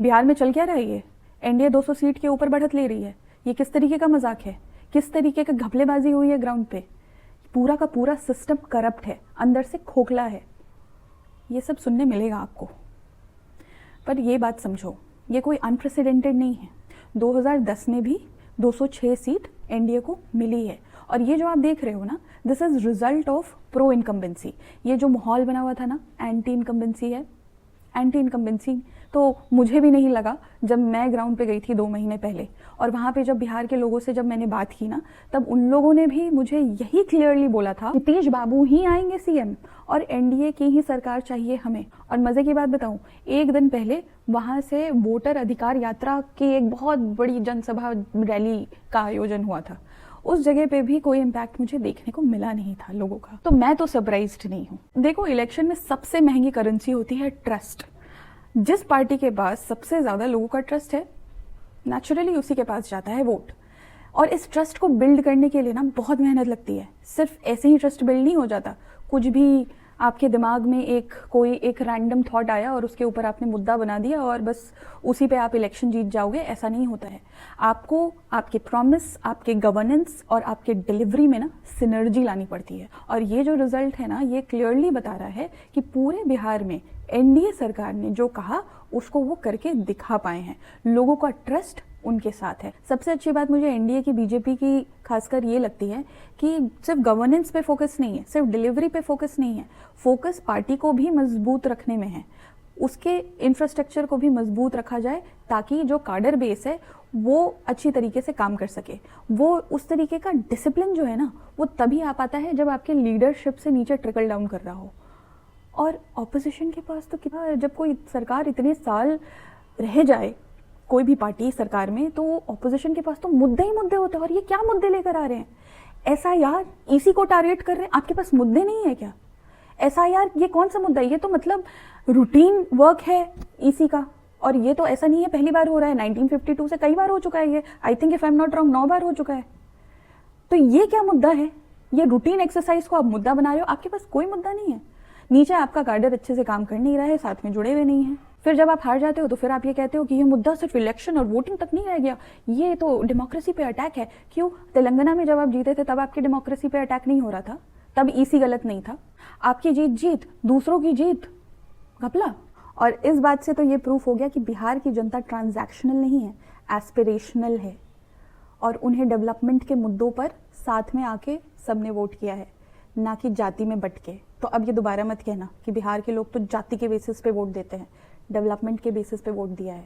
बिहार में चल क्या रहा है ये? एनडीए 200 सीट के ऊपर बढ़त ले रही है। ये किस तरीके का मजाक है? किस तरीके का घपलेबाजी हुई है ग्राउंड पे? पूरा का पूरा सिस्टम करप्ट है, अंदर से खोखला है। ये सब सुनने मिलेगा आपको, पर ये बात समझो, ये कोई अनप्रेसिडेंटेड नहीं है। 2010 में भी 206 सीट एनडीए को मिली है, और ये जो आप देख रहे हो ना, this is result of pro incumbency. ये जो माहौल बना हुआ था ना, एंटी इनकम्बेंसी है। एंटी इनकम्बेंसी तो मुझे भी नहीं लगा जब मैं ग्राउंड पे गई थी 2 महीने पहले, और वहाँ पे जब बिहार के लोगों से जब मैंने बात की ना, तब उन लोगों ने भी मुझे यही क्लियरली बोला था, नीतीश बाबू ही आएंगे सीएम और एनडीए की ही सरकार चाहिए हमें। और मजे की बात बताऊं, एक दिन पहले वहाँ से वोटर अधिकार यात्रा की एक बहुत बड़ी जनसभा रैली का आयोजन हुआ था। उस जगह पे भी कोई इम्पैक्ट मुझे देखने को मिला नहीं था लोगों का, तो मैं तो सरप्राइज्ड नहीं हूँ। देखो, इलेक्शन में सबसे महंगी करेंसी होती है ट्रस्ट। जिस पार्टी के पास सबसे ज्यादा लोगों का ट्रस्ट है, नेचुरली उसी के पास जाता है वोट। और इस ट्रस्ट को बिल्ड करने के लिए ना बहुत मेहनत लगती है। सिर्फ ऐसे ही ट्रस्ट बिल्ड नहीं हो जाता। कुछ भी आपके दिमाग में कोई एक रैंडम थॉट आया और उसके ऊपर आपने मुद्दा बना दिया और बस उसी पे आप इलेक्शन जीत जाओगे, ऐसा नहीं होता है। आपको आपके प्रॉमिस, आपके गवर्नेंस और आपके डिलीवरी में ना सिनर्जी लानी पड़ती है। और ये जो रिजल्ट है ना, ये क्लियरली बता रहा है कि पूरे बिहार में एनडीए सरकार ने जो कहा उसको वो करके दिखा पाए हैं। लोगों का ट्रस्ट उनके साथ है। सबसे अच्छी बात मुझे एनडीए की, बीजेपी की खासकर ये लगती है कि सिर्फ गवर्नेंस पे फोकस नहीं है, सिर्फ डिलीवरी पे फोकस नहीं है। फोकस पार्टी को भी मजबूत रखने में है, उसके इंफ्रास्ट्रक्चर को भी मजबूत रखा जाए, ताकि जो काडर बेस है वो अच्छी तरीके से काम कर सके। वो उस तरीके का डिसिप्लिन जो है ना, वो तभी आ पाता है जब आपके लीडरशिप से नीचे ट्रिकल डाउन कर रहा हो। और ऑपोजिशन के पास तो क्या, जब कोई सरकार इतने साल रह जाए कोई भी पार्टी सरकार में, तो ऑपोजिशन के पास तो मुद्दे ही मुद्दे होते हैं। और ये क्या मुद्दे लेकर आ रहे हैं? एसआईआर, इसी को टारगेट कर रहे हैं। आपके पास मुद्दे नहीं है क्या? एसआईआर ये कौन सा मुद्दा है? ये तो मतलब रूटीन वर्क है ईसी का। और ये तो ऐसा नहीं है पहली बार हो रहा है, 1952 से कई बार हो चुका है ये। I think if I am not wrong 9 बार हो चुका है। तो ये क्या मुद्दा है? ये रूटीन एक्सरसाइज को आप मुद्दा बना रहे हो। आपके पास कोई मुद्दा नहीं है। नीचे आपका कार्डर अच्छे से काम कर नहीं रहा है, साथ में जुड़े हुए नहीं है। फिर जब आप हार जाते हो तो फिर आप ये कहते हो कि ये मुद्दा सिर्फ इलेक्शन और वोटिंग तक नहीं रह गया, ये तो डेमोक्रेसी पे अटैक है। क्यों? तेलंगाना में जब आप जीते थे तब आपकी डेमोक्रेसी पे अटैक नहीं हो रहा था, तब ईसी गलत नहीं था। आपकी जीत, दूसरों की जीत घपला। और इस बात से तो ये प्रूफ हो गया कि बिहार की जनता ट्रांजैक्शनल नहीं है, एस्पिरेशनल है। और उन्हें डेवलपमेंट के मुद्दों पर साथ में आके सबने वोट किया है, ना कि जाति में बट के। तो अब ये दोबारा मत कहना कि बिहार के लोग तो जाति के बेसिस पे वोट देते हैं। डेवलपमेंट के बेसिस पे वोट दिया है।